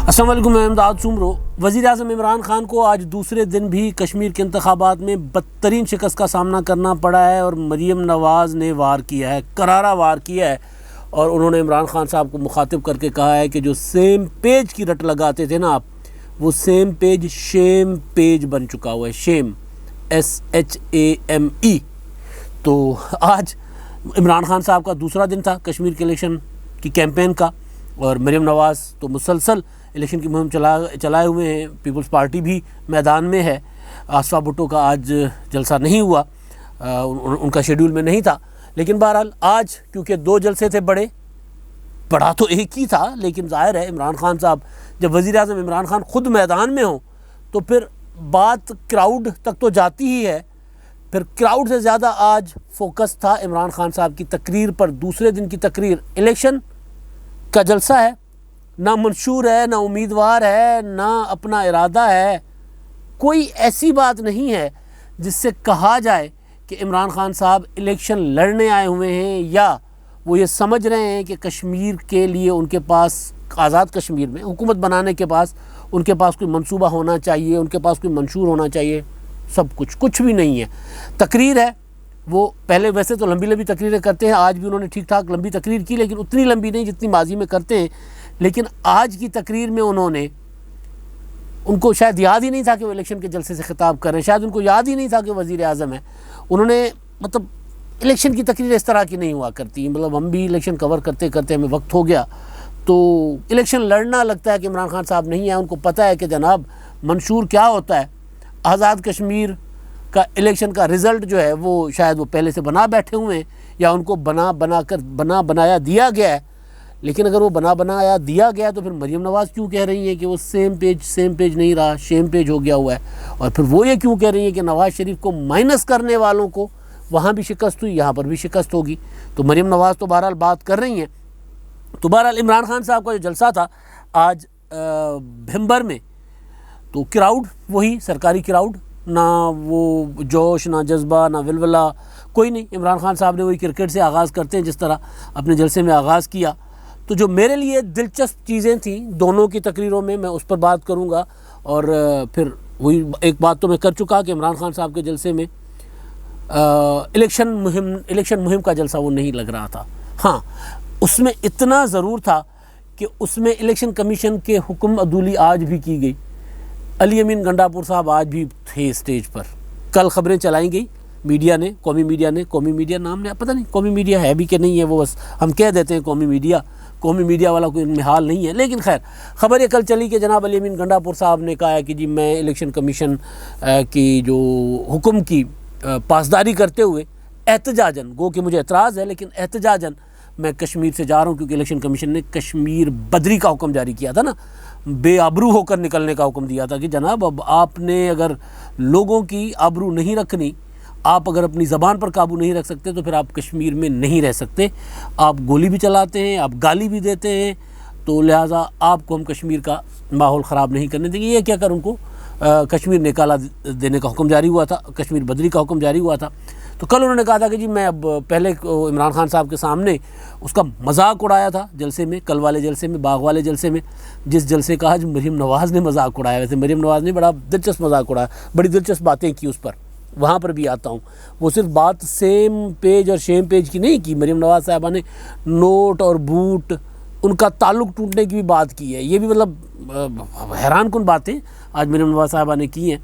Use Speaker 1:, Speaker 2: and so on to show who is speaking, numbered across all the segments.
Speaker 1: السلام علیکم، میں امداد سمرو۔ وزیر اعظم عمران خان کو آج دوسرے دن بھی کشمیر کے انتخابات میں بدترین شکست کا سامنا کرنا پڑا ہے اور مریم نواز نے وار کیا ہے، کرارا وار کیا ہے، اور انہوں نے عمران خان صاحب کو مخاطب کر کے کہا ہے کہ جو سیم پیج کی رٹ لگاتے تھے نا آپ، وہ سیم پیج شیم پیج بن چکا ہوا ہے، شیم SHAME۔ تو آج عمران خان صاحب کا دوسرا دن تھا کشمیر کے الیکشن کی کیمپین کا، اور مریم نواز تو مسلسل الیکشن کی مہم چلائے ہوئے ہیں، پیپلز پارٹی بھی میدان میں ہے۔ آصفہ بھٹو کا آج جلسہ نہیں ہوا، ان کا شیڈیول میں نہیں تھا، لیکن بہرحال آج کیونکہ دو جلسے تھے بڑا تو ایک ہی تھا، لیکن ظاہر ہے عمران خان صاحب جب وزیر اعظم عمران خان خود میدان میں ہوں تو پھر بات کراؤڈ تک تو جاتی ہی ہے، پھر کراؤڈ سے زیادہ آج فوکس تھا عمران خان صاحب کی تقریر پر۔ دوسرے دن کی تقریر، الیکشن کا جلسہ ہے، نہ منشور ہے، نہ امیدوار ہے، نہ اپنا ارادہ ہے، کوئی ایسی بات نہیں ہے جس سے کہا جائے کہ عمران خان صاحب الیکشن لڑنے آئے ہوئے ہیں یا وہ یہ سمجھ رہے ہیں کہ کشمیر کے لیے ان کے پاس، آزاد کشمیر میں حکومت بنانے کے پاس ان کے پاس کوئی منصوبہ ہونا چاہیے، ان کے پاس کوئی منشور ہونا چاہیے۔ سب کچھ بھی نہیں ہے۔ تقریر ہے، وہ پہلے ویسے تو لمبی لمبی تقریریں کرتے ہیں، آج بھی انہوں نے ٹھیک ٹھاک لمبی تقریر کی، لیکن اتنی لمبی نہیں جتنی ماضی میں کرتے ہیں۔ لیکن آج کی تقریر میں ان کو شاید یاد ہی نہیں تھا کہ وہ الیکشن کے جلسے سے خطاب کر رہے ہیں، شاید ان کو یاد ہی نہیں تھا کہ وزیر اعظم ہے۔ انہوں نے الیکشن کی تقریر اس طرح کی نہیں ہوا کرتی، ہم بھی الیکشن کور کرتے کرتے ہمیں وقت ہو گیا تو الیکشن لڑنا لگتا ہے کہ عمران خان صاحب نہیں ہیں۔ ان کو پتہ ہے کہ جناب منشور کیا ہوتا ہے، آزاد کشمیر کا الیکشن کا رزلٹ جو ہے وہ شاید وہ پہلے سے بنا بیٹھے ہوئے ہیں، یا ان کو بنایا دیا گیا ہے۔ لیکن اگر وہ بنایا دیا گیا تو پھر مریم نواز کیوں کہہ رہی ہیں کہ وہ سیم پیج نہیں رہا، شیم پیج ہو گیا ہوا ہے؟ اور پھر وہ یہ کیوں کہہ رہی ہیں کہ نواز شریف کو مائنس کرنے والوں کو وہاں بھی شکست ہوئی، یہاں پر بھی شکست ہوگی؟ تو مریم نواز تو بہرحال بات کر رہی ہیں۔ تو بہرحال عمران خان صاحب کا جو جلسہ تھا آج بھمبر میں، تو کراؤڈ وہی سرکاری کراؤڈ، نہ وہ جوش، نہ جذبہ، نہ ولولہ، کوئی نہیں۔ عمران خان صاحب نے وہی کرکٹ سے آغاز کرتے ہیں جس طرح اپنے جلسے میں آغاز کیا۔ تو جو میرے لیے دلچسپ چیزیں تھیں دونوں کی تقریروں میں میں اس پر بات کروں گا، اور پھر وہی ایک بات تو میں کر چکا کہ عمران خان صاحب کے جلسے میں الیکشن مہم کا جلسہ وہ نہیں لگ رہا تھا۔ ہاں، اس میں اتنا ضرور تھا کہ اس میں الیکشن کمیشن کے حکم عدولی آج بھی کی گئی۔ علی امین گنڈاپور صاحب آج بھی تھے اسٹیج پر۔ کل خبریں چلائی گئی میڈیا نے، قومی میڈیا نام نے پتہ نہیں قومی میڈیا ہے بھی کہ نہیں ہے، وہ بس ہم کہہ دیتے ہیں قومی میڈیا والا کوئی ان میں حال نہیں ہے، لیکن خیر خبر یہ کل چلی کہ جناب علی امین گنڈاپور صاحب نے کہا ہے کہ جی میں الیکشن کمیشن کی جو حکم کی پاسداری کرتے ہوئے احتجاجاً، گو کہ مجھے اعتراض ہے لیکن احتجاجاً میں کشمیر سے جا رہا ہوں، کیونکہ الیکشن کمیشن نے کشمیر بدری کا حکم جاری کیا تھا نا، بے آبرو ہو کر نکلنے کا حکم دیا تھا کہ جناب اب آپ نے اگر لوگوں کی آبرو نہیں رکھنی، آپ اگر اپنی زبان پر قابو نہیں رکھ سکتے تو پھر آپ کشمیر میں نہیں رہ سکتے۔ آپ گولی بھی چلاتے ہیں، آپ گالی بھی دیتے ہیں، تو لہٰذا آپ کو ہم کشمیر کا ماحول خراب نہیں کرنے دیں گے۔ یہ کیا کر ان کو کشمیر نکالا دینے کا حکم جاری ہوا تھا، کشمیر بدری کا حکم جاری ہوا تھا۔ تو کل انہوں نے کہا تھا کہ جی میں اب پہلے عمران خان صاحب کے سامنے اس کا مذاق اڑایا تھا جلسے میں، کل والے جلسے میں، باغ والے جلسے میں، جس جلسے کا آج مریم نواز نے مذاق اڑایا۔ ویسے مریم نواز نے بڑا دلچسپ مذاق اڑایا، بڑی دلچسپ باتیں کی اس پر، وہاں پر بھی آتا ہوں۔ وہ صرف بات سیم پیج اور شیم پیج کی نہیں کی، مریم نواز صاحبہ نے نوٹ اور بوٹ، ان کا تعلق ٹوٹنے کی بھی بات کی ہے۔ یہ بھی حیران کن باتیں آج مریم نواز صاحبہ نے کی ہیں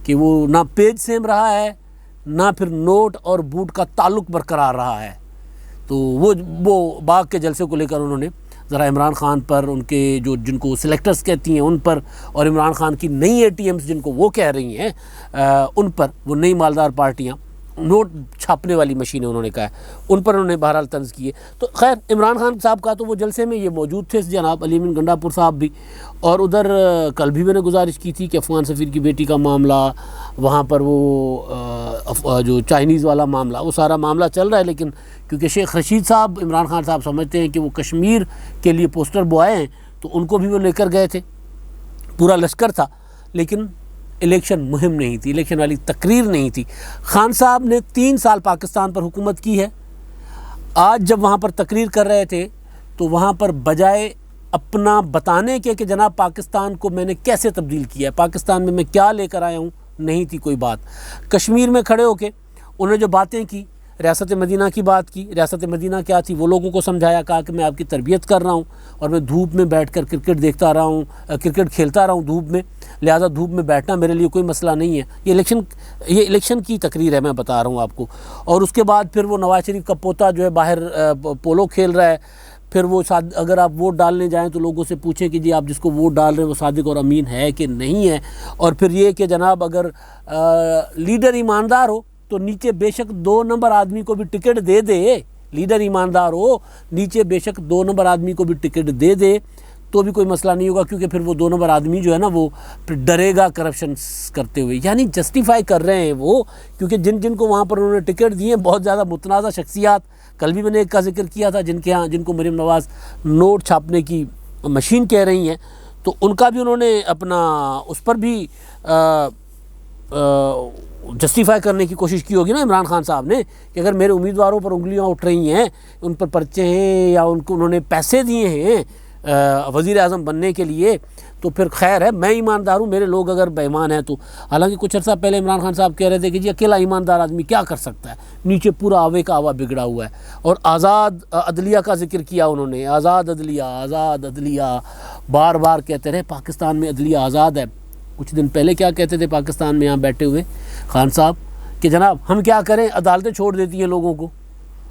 Speaker 1: کہ وہ نہ پیج سیم رہا ہے، نہ پھر نوٹ اور بوٹ کا تعلق برقرار رہا ہے۔ تو وہ باغ کے جلسے کو لے کر انہوں نے ذرا عمران خان پر، ان کے جن کو سلیکٹرز کہتی ہیں ان پر، اور عمران خان کی نئی ATMs جن کو وہ کہہ رہی ہیں ان پر، وہ نئی مالدار پارٹیاں، نوٹ چھاپنے والی مشینیں انہوں نے کہا ہے، ان پر انہوں نے بہرحال طنز کیے۔ تو خیر عمران خان صاحب کا تو وہ جلسے میں یہ موجود تھے جناب علی امین گنڈاپور صاحب بھی، اور ادھر کل بھی میں نے گزارش کی تھی کہ افغان سفیر کی بیٹی کا معاملہ، وہاں پر وہ جو چائنیز والا معاملہ، وہ سارا معاملہ چل رہا ہے، لیکن کیونکہ شیخ رشید صاحب عمران خان صاحب سمجھتے ہیں کہ وہ کشمیر کے لیے پوسٹر بوائے ہیں، تو ان کو بھی وہ لے کر گئے تھے، پورا لشکر تھا، لیکن الیکشن مہم نہیں تھی، الیکشن والی تقریر نہیں تھی۔ خان صاحب نے 3 سال پاکستان پر حکومت کی ہے۔ آج جب وہاں پر تقریر کر رہے تھے تو وہاں پر بجائے اپنا بتانے کے کہ جناب پاکستان کو میں نے کیسے تبدیل کیا ہے، پاکستان میں کیا لے کر آیا ہوں، نہیں تھی کوئی بات۔ کشمیر میں کھڑے ہو کے انہوں نے جو باتیں کی، ریاست مدینہ کی بات کی، ریاست مدینہ کیا تھی وہ لوگوں کو سمجھایا، کہا کہ میں آپ کی تربیت کر رہا ہوں اور میں دھوپ میں بیٹھ کر کرکٹ دیکھتا رہا ہوں، کرکٹ کھیلتا رہا ہوں دھوپ میں، لہٰذا دھوپ میں بیٹھنا میرے لیے کوئی مسئلہ نہیں ہے۔ یہ الیکشن کی تقریر ہے، میں بتا رہا ہوں آپ کو۔ اور اس کے بعد پھر وہ نواز شریف کا پوتا جو ہے باہر پولو کھیل رہا ہے، پھر وہ اگر آپ ووٹ ڈالنے جائیں تو لوگوں سے پوچھیں کہ جی آپ جس کو ووٹ ڈال رہے ہیں وہ صادق اور امین ہے کہ نہیں ہے، اور پھر یہ کہ جناب اگر لیڈر ایماندار ہو تو نیچے بے شک 2 نمبر آدمی کو بھی ٹکٹ دے دے، لیڈر ایماندار ہو نیچے بے شک 2 نمبر آدمی کو بھی ٹکٹ دے دے تو بھی کوئی مسئلہ نہیں ہوگا، کیونکہ پھر وہ 2 نمبر آدمی جو ہے نا وہ پھر ڈرے گا کرپشن کرتے ہوئے، یعنی جسٹیفائی کر رہے ہیں وہ، کیونکہ جن کو وہاں پر انہوں نے ٹکٹ دیے بہت زیادہ متنازع شخصیات، کل بھی میں نے ایک کا ذکر کیا تھا جن کو مریم نواز نوٹ چھاپنے کی مشین کہہ رہی ہیں، تو ان کا بھی انہوں نے اپنا اس پر بھی جسٹیفائی کرنے کی کوشش کی ہوگی نا عمران خان صاحب نے، کہ اگر میرے امیدواروں پر انگلیاں اٹھ رہی ہیں، ان پر پرچے ہیں یا انہوں نے پیسے دیے ہیں وزیر اعظم بننے کے لیے، تو پھر خیر ہے، میں ایماندار ہوں، میرے لوگ اگر بے ایمان ہیں تو۔ حالانکہ کچھ عرصہ پہلے عمران خان صاحب کہہ رہے تھے کہ جی اکیلا ایماندار آدمی کیا کر سکتا ہے، نیچے پورا آوے کا آوا بگڑا ہوا ہے، اور آزاد عدلیہ کا ذکر کیا انہوں نے، آزاد عدلیہ بار بار کہتے رہے پاکستان میں عدلیہ آزاد ہے۔ کچھ دن پہلے کیا کہتے تھے پاکستان میں یہاں بیٹھے ہوئے خان صاحب کہ جناب ہم کیا کریں، عدالتیں چھوڑ دیتی ہیں لوگوں کو،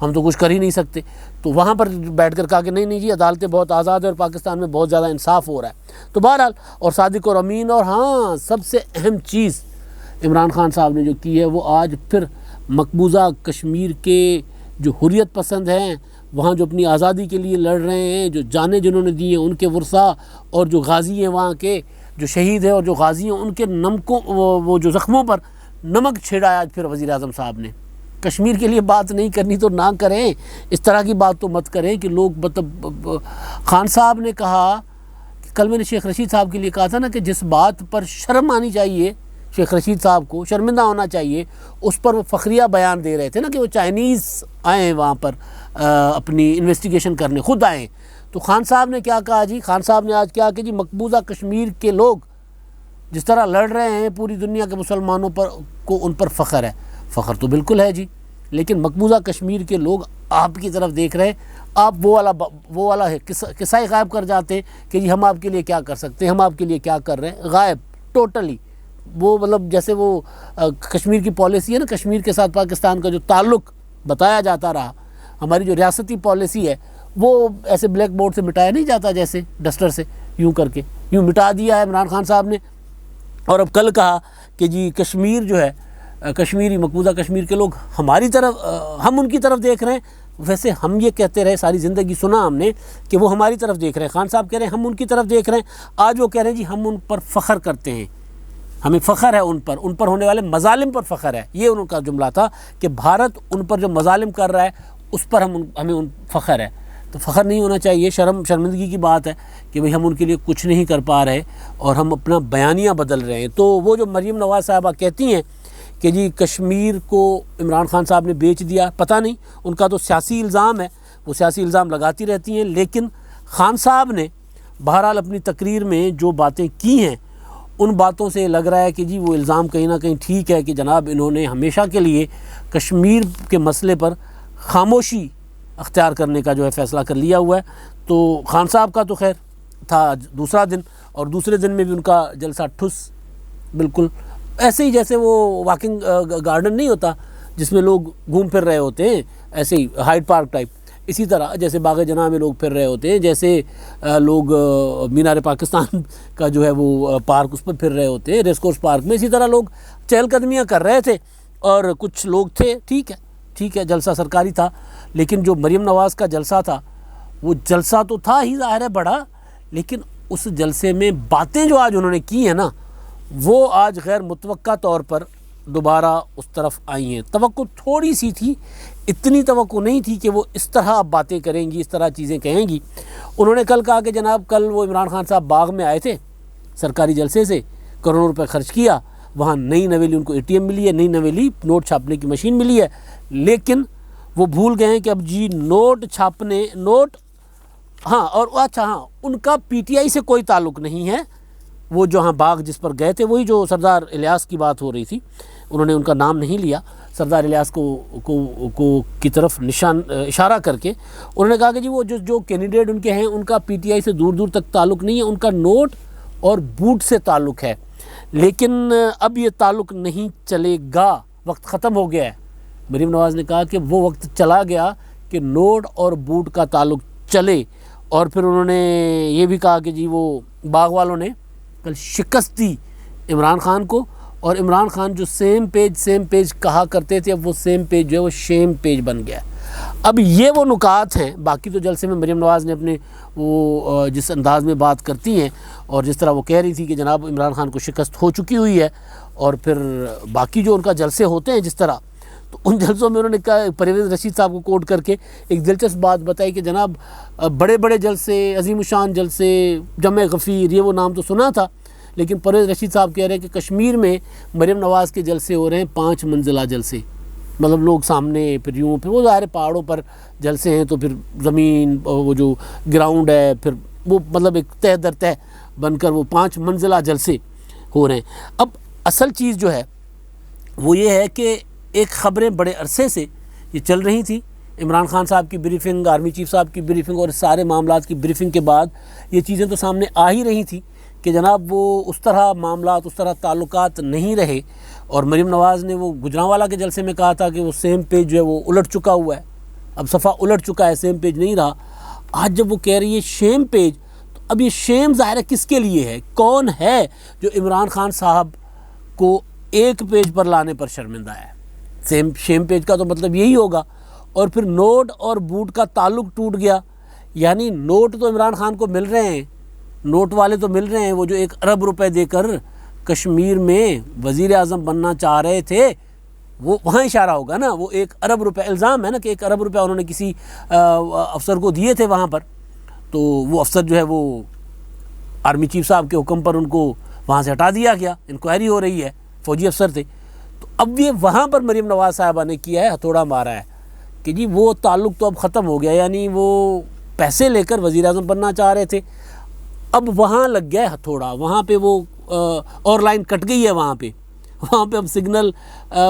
Speaker 1: ہم تو کچھ کر ہی نہیں سکتے، تو وہاں پر بیٹھ کر کہا کہ نہیں جی عدالتیں بہت آزاد ہے اور پاکستان میں بہت زیادہ انصاف ہو رہا ہے۔ تو بہرحال اور صادق اور امین، اور ہاں سب سے اہم چیز عمران خان صاحب نے جو کی ہے وہ آج پھر مقبوضہ کشمیر کے جو حریت پسند ہیں، وہاں جو اپنی آزادی کے لیے لڑ رہے ہیں، جو جانیں جنہوں نے دی ہیں ان کے ورثا، اور جو غازی ہیں وہاں کے جو شہید ہیں اور جو غازی ہیں ان کے نمکوں وہ جو زخموں پر نمک چھڑایا آج پھر وزیر اعظم صاحب نے۔ کشمیر کے لیے بات نہیں کرنی تو نہ کریں، اس طرح کی بات تو مت کریں کہ لوگ مطلب خان صاحب نے کہا، کل میں نے شیخ رشید صاحب کے لیے کہا تھا نا کہ جس بات پر شرم آنی چاہیے شیخ رشید صاحب کو، شرمندہ ہونا چاہیے، اس پر وہ فخریہ بیان دے رہے تھے نا کہ وہ چائنیز آئے ہیں وہاں پر اپنی انویسٹیگیشن کرنے، خود آئے۔ تو خان صاحب نے کیا کہا جی، خان صاحب نے آج کیا کہ جی مقبوضہ کشمیر کے لوگ جس طرح لڑ رہے ہیں پوری دنیا کے مسلمانوں پر کو ان پر فخر ہے، فخر تو بالکل ہے جی، لیکن مقبوضہ کشمیر کے لوگ آپ کی طرف دیکھ رہے ہیں، آپ وہ والا قصہ ہی غائب کر جاتے کہ جی ہم آپ کے لیے کیا کر سکتے ہیں، ہم آپ کے لیے کیا کر رہے ہیں، غائب ٹوٹلی۔ وہ مطلب جیسے وہ کشمیر کی پالیسی ہے نا، کشمیر کے ساتھ پاکستان کا جو تعلق بتایا جاتا رہا، ہماری جو ریاستی پالیسی ہے وہ ایسے بلیک بورڈ سے مٹایا نہیں جاتا، جیسے ڈسٹر سے یوں کر کے یوں مٹا دیا ہے عمران خان صاحب نے۔ اور اب کل کہا کہ جی کشمیر جو ہے، کشمیری مقبوضہ کشمیر کے لوگ ہماری طرف، ہم ان کی طرف دیکھ رہے ہیں۔ ویسے ہم یہ کہتے رہے ساری زندگی، سنا ہم نے کہ وہ ہماری طرف دیکھ رہے ہیں، خان صاحب کہہ رہے ہیں ہم ان کی طرف دیکھ رہے ہیں، آج وہ کہہ رہے ہیں جی ہم ان پر فخر کرتے ہیں، ہمیں فخر ہے ان پر ہونے والے مظالم پر فخر ہے۔ یہ ان کا جملہ تھا کہ بھارت ان پر جو مظالم کر رہا ہے اس پر ہمیں فخر ہے۔ تو فخر نہیں ہونا چاہیے، شرمندگی کی بات ہے کہ بھئی ہم ان کے لیے کچھ نہیں کر پا رہے اور ہم اپنا بیانیہ بدل رہے ہیں۔ تو وہ جو مریم نواز صاحبہ کہتی ہیں کہ جی کشمیر کو عمران خان صاحب نے بیچ دیا، پتہ نہیں، ان کا تو سیاسی الزام ہے، وہ سیاسی الزام لگاتی رہتی ہیں، لیکن خان صاحب نے بہرحال اپنی تقریر میں جو باتیں کی ہیں ان باتوں سے لگ رہا ہے کہ جی وہ الزام کہیں نہ کہیں ٹھیک ہے کہ جناب انہوں نے ہمیشہ کے لیے کشمیر کے مسئلے پر خاموشی اختیار کرنے کا جو ہے فیصلہ کر لیا ہوا ہے۔ تو خان صاحب کا تو خیر تھا دوسرا دن، اور دوسرے دن میں بھی ان کا جلسہ ٹھس، بالکل ایسے ہی جیسے وہ واکنگ گارڈن نہیں ہوتا جس میں لوگ گھوم پھر رہے ہوتے ہیں، ایسے ہی ہائیڈ پارک ٹائپ، اسی طرح جیسے باغ جناح میں لوگ پھر رہے ہوتے ہیں، جیسے لوگ مینار پاکستان کا جو ہے وہ پارک اس پر پھر رہے ہوتے ہیں، ریس کورس پارک میں، اسی طرح لوگ چہل قدمیاں کر رہے تھے، اور کچھ لوگ تھے، ٹھیک ہے جلسہ سرکاری تھا، لیکن جو مریم نواز کا جلسہ تھا وہ جلسہ تو تھا ہی ظاہر ہے بڑا، لیکن اس جلسے میں باتیں جو آج انہوں نے کی ہیں نا وہ آج غیر متوقع طور پر دوبارہ اس طرف آئی ہیں۔ توقع تھوڑی سی تھی، اتنی توقع نہیں تھی کہ وہ اس طرح باتیں کریں گی، اس طرح چیزیں کہیں گی۔ انہوں نے کل کہا کہ جناب کل وہ عمران خان صاحب باغ میں آئے تھے سرکاری جلسے سے، کروڑوں روپے خرچ کیا، وہاں نئی نویلی ان کو ATM ملی ہے، نئی نویلی نوٹ چھاپنے کی مشین ملی ہے، لیکن وہ بھول گئے ہیں کہ اب جی نوٹ ہاں اور اچھا ہاں ان کا پی ٹی آئی سے کوئی تعلق نہیں ہے. وہ جو ہاں باغ جس پر گئے تھے وہی جو سردار الیاس کی بات ہو رہی تھی, انہوں نے ان کا نام نہیں لیا, سردار الیاس کو کی طرف اشارہ کر کے انہوں نے کہا کہ جی وہ جو کینڈیڈیٹ ان کے ہیں ان کا پی ٹی آئی سے دور دور تک تعلق نہیں ہے, ان کا نوٹ اور بوٹ سے تعلق ہے. لیکن اب یہ تعلق نہیں چلے گا, وقت ختم ہو گیا ہے. مریم نواز نے کہا کہ وہ وقت چلا گیا کہ نوٹ اور بوٹ کا تعلق چلے. اور پھر انہوں نے یہ بھی کہا کہ جی وہ باغ والوں نے کل شکست دی عمران خان کو, اور عمران خان جو سیم پیج کہا کرتے تھے اب وہ سیم پیج جو ہے وہ شیم پیج بن گیا. اب یہ وہ نکات ہیں. باقی تو جلسے میں مریم نواز نے اپنے وہ جس انداز میں بات کرتی ہیں اور جس طرح وہ کہہ رہی تھی کہ جناب عمران خان کو شکست ہو چکی ہوئی ہے, اور پھر باقی جو ان کا جلسے ہوتے ہیں جس طرح, تو ان جلسوں میں انہوں نے کہا, پرویز رشید صاحب کو کوٹ کر کے ایک دلچسپ بات بتائی کہ جناب بڑے بڑے جلسے, عظیم الشان جلسے, جمع غفیر, یہ وہ نام تو سنا تھا, لیکن پرویز رشید صاحب کہہ رہے ہیں کہ کشمیر میں مریم نواز کے جلسے ہو رہے ہیں 5 منزلہ جلسے, مطلب لوگ سامنے پھر یوں, پھر وہ ظاہر پہاڑوں پر جلسے ہیں تو پھر زمین وہ جو گراؤنڈ ہے پھر وہ مطلب ایک تہ در تہ بن کر وہ 5 منزلہ جلسے ہو رہے ہیں. اب اصل چیز جو ہے وہ یہ ہے کہ ایک خبریں بڑے عرصے سے یہ چل رہی تھیں, عمران خان صاحب کی بریفنگ, آرمی چیف صاحب کی بریفنگ اور سارے معاملات کی بریفنگ کے بعد یہ چیزیں تو سامنے آ ہی رہی تھیں کہ جناب وہ اس طرح معاملات, اس طرح تعلقات نہیں رہے. اور مریم نواز نے وہ گجرانوالا کے جلسے میں کہا تھا کہ وہ سیم پیج جو ہے وہ الٹ چکا ہوا ہے, اب صفحہ الٹ چکا ہے, سیم پیج نہیں رہا. آج جب وہ کہہ رہی ہے شیم پیج, تو اب یہ شیم ظاہر ہے کس کے لیے ہے؟ کون ہے جو عمران خان صاحب کو ایک پیج پر لانے پر شرمندہ ہے؟ شیم پیج کا تو مطلب یہی ہوگا. اور پھر نوٹ اور بوٹ کا تعلق ٹوٹ گیا, یعنی نوٹ تو عمران خان کو مل رہے ہیں, نوٹ والے تو مل رہے ہیں, وہ جو 1 ارب روپے دے کر کشمیر میں وزیر اعظم بننا چاہ رہے تھے, وہ وہاں اشارہ ہوگا نا. وہ 1 ارب روپے الزام ہے نا کہ 1 ارب روپے انہوں نے کسی افسر کو دیے تھے وہاں پر, تو وہ افسر جو ہے وہ آرمی چیف صاحب کے حکم پر ان کو وہاں سے ہٹا دیا گیا, انکوائری ہو رہی ہے, فوجی افسر تھے. تو اب یہ وہاں پر مریم نواز صاحبہ نے کیا ہے, ہتھوڑا مارا ہے کہ جی وہ تعلق تو اب ختم ہو گیا, یعنی وہ پیسے لے کر وزیر اعظم بننا چاہ رہے تھے, اب وہاں لگ گیا ہے ہتھوڑا, وہاں پہ وہ اور لائن کٹ گئی ہے, وہاں پہ اب سگنل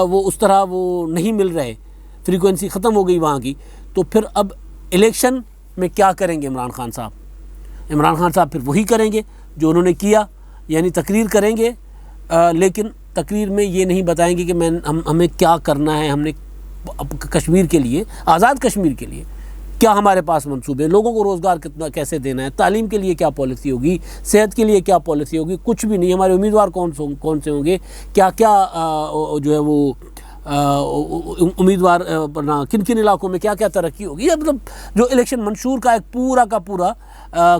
Speaker 1: وہ اس طرح وہ نہیں مل رہے, فریکوینسی ختم ہو گئی وہاں کی. تو پھر اب الیکشن میں کیا کریں گے عمران خان صاحب؟ عمران خان صاحب پھر وہی کریں گے جو انہوں نے کیا, یعنی تقریر کریں گے, لیکن تقریر میں یہ نہیں بتائیں گے کہ ہمیں کیا کرنا ہے, ہم نے کشمیر کے لیے, آزاد کشمیر کے لیے کیا ہمارے پاس منصوبے, لوگوں کو روزگار کیسے دینا ہے, تعلیم کے لیے کیا پالیسی ہوگی, صحت کے لیے کیا پالیسی ہوگی, کچھ بھی نہیں. ہمارے امیدوار کون سے ہوں گے, کیا جو ہے وہ امیدوار کن علاقوں میں کیا ترقی ہوگی. مطلب جو الیکشن منشور کا ایک پورا کا پورا,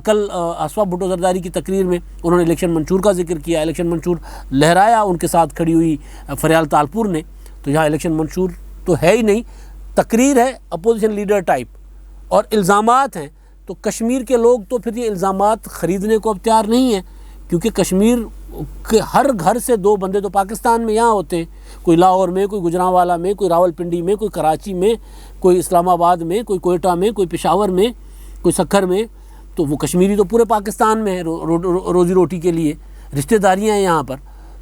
Speaker 1: کل اسوا بھٹو زرداری کی تقریر میں انہوں نے الیکشن منشور کا ذکر کیا, الیکشن منشور لہرایا ان کے ساتھ کھڑی ہوئی فریال تالپور نے. تو یہاں الیکشن منشور تو ہے ہی نہیں, تقریر ہے اپوزیشن لیڈر ٹائپ, اور الزامات ہیں. تو کشمیر کے لوگ تو پھر یہ الزامات خریدنے کو اب تیار نہیں ہیں, کیونکہ کشمیر کے ہر گھر سے 2 بندے تو پاکستان میں یہاں ہوتے ہیں, کوئی لاہور میں, کوئی گجرانوالا میں, کوئی راول پنڈی میں, کوئی کراچی میں, کوئی اسلام آباد میں, کوئی کوئٹہ میں, کوئی پشاور میں, کوئی سکھر میں. تو وہ کشمیری تو پورے پاکستان میں ہے روزی روٹی کے لیے, رشتہ داریاں ہیں یہاں پر.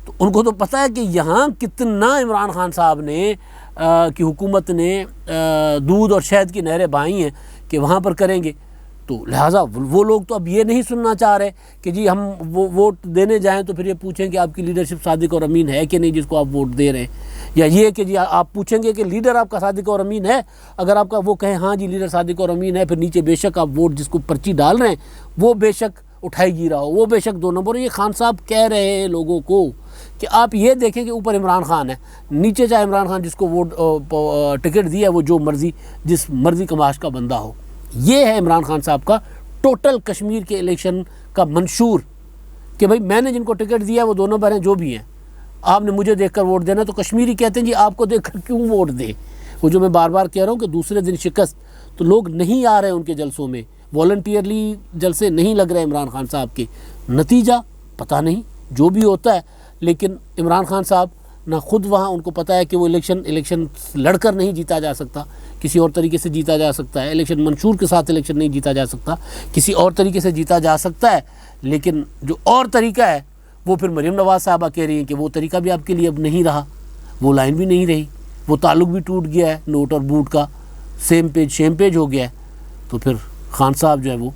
Speaker 1: تو ان کو تو پتہ ہے کہ یہاں کتنا عمران خان صاحب نے کی حکومت نے دودھ اور شہد کی نہریں بہائی ہیں کہ وہاں پر کریں گے. تو لہٰذا وہ لوگ تو اب یہ نہیں سننا چاہ رہے کہ جی ہم وہ ووٹ دینے جائیں تو پھر یہ پوچھیں کہ آپ کی لیڈرشپ صادق اور امین ہے کہ نہیں جس کو آپ ووٹ دے رہے ہیں, یا یہ کہ جی آپ پوچھیں گے کہ لیڈر آپ کا صادق اور امین ہے. اگر آپ کا وہ کہیں ہاں جی لیڈر صادق اور امین ہے, پھر نیچے بے شک آپ ووٹ جس کو پرچی ڈال رہے ہیں وہ بے شک اٹھائی گی رہا ہو, وہ بے شک 2 نمبر. یہ خان صاحب کہہ رہے ہیں لوگوں کو کہ آپ یہ دیکھیں کہ اوپر عمران خان ہے, نیچے چاہے عمران خان جس کو ووٹ ٹکٹ دیا ہے وہ جو مرضی جس مرضی کماش کا بندہ ہو. یہ ہے عمران خان صاحب کا ٹوٹل کشمیر کے الیکشن کا منشور کہ بھائی میں نے جن کو ٹکٹ دیا وہ 2 نمبر ہیں جو بھی ہیں, آپ نے مجھے دیکھ کر ووٹ دینا. تو کشمیری کہتے ہیں جی آپ کو دیکھ کر کیوں ووٹ دے. وہ جو میں بار بار کہہ رہا ہوں کہ دوسرے دن شکست, تو لوگ نہیں آ رہے ان کے جلسوں میں, والنٹیئرلی جلسے نہیں لگ رہے عمران خان صاحب کے. نتیجہ پتہ نہیں جو بھی ہوتا ہے, لیکن عمران خان صاحب نہ خود وہاں ان کو پتہ ہے کہ وہ الیکشن لڑ کر نہیں جیتا جا سکتا، کسی اور طریقے سے جیتا جا سکتا ہے، الیکشن منشور کے ساتھ الیکشن نہیں جیتا جا سکتا، کسی اور طریقے سے جیتا جا سکتا ہے، لیکن جو اور طریقہ ہے وہ پھر مریم نواز صاحبہ کہہ رہی ہیں کہ وہ طریقہ بھی آپ کے لیے اب نہیں رہا، وہ لائن بھی نہیں رہی، وہ تعلق بھی ٹوٹ گیا ہے، نوٹ اور بوٹ کا سیم پیج ہو گیا ہے۔ تو پھر خان صاحب جو ہے وہ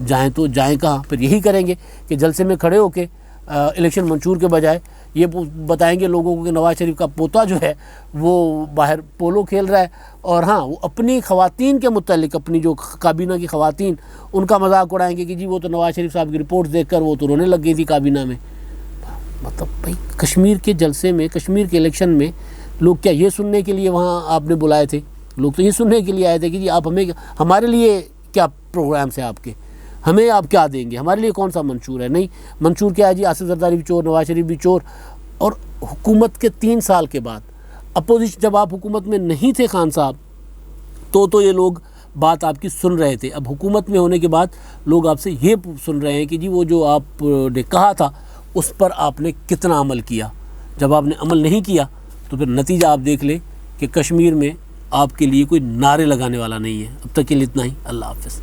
Speaker 1: جائیں تو جائیں کہاں؟ پھر یہی کریں گے کہ جلسے میں کھڑے ہو کے الیکشن منشور کے بجائے یہ بتائیں گے لوگوں کو کہ نواز شریف کا پوتا جو ہے وہ باہر پولو کھیل رہا ہے، اور ہاں وہ اپنی خواتین کے متعلق، اپنی جو کابینہ کی خواتین، ان کا مذاق اڑائیں گے کہ جی وہ تو نواز شریف صاحب کی رپورٹس دیکھ کر وہ تو رونے لگ گئی تھی کابینہ میں۔ مطلب بھائی کشمیر کے جلسے میں، کشمیر کے الیکشن میں لوگ کیا یہ سننے کے لیے وہاں آپ نے بلائے تھے؟ لوگ تو یہ سننے کے لیے آئے تھے کہ جی آپ ہمارے لیے کیا پروگرامس ہیں آپ کے، ہمیں آپ کیا دیں گے، ہمارے لیے کون سا منشور ہے؟ نہیں، منشور کیا ہے جی؟ آصف زرداری بھی چور، نواز شریف بھی چور۔ اور حکومت کے 3 سال کے بعد اپوزیشن، جب آپ حکومت میں نہیں تھے خان صاحب تو یہ لوگ بات آپ کی سن رہے تھے، اب حکومت میں ہونے کے بعد لوگ آپ سے یہ سن رہے ہیں کہ جی وہ جو آپ نے کہا تھا اس پر آپ نے کتنا عمل کیا۔ جب آپ نے عمل نہیں کیا تو پھر نتیجہ آپ دیکھ لیں کہ کشمیر میں آپ کے لیے کوئی نعرے لگانے والا نہیں ہے۔ اب تک کے لیے اتنا ہی، اللہ حافظ۔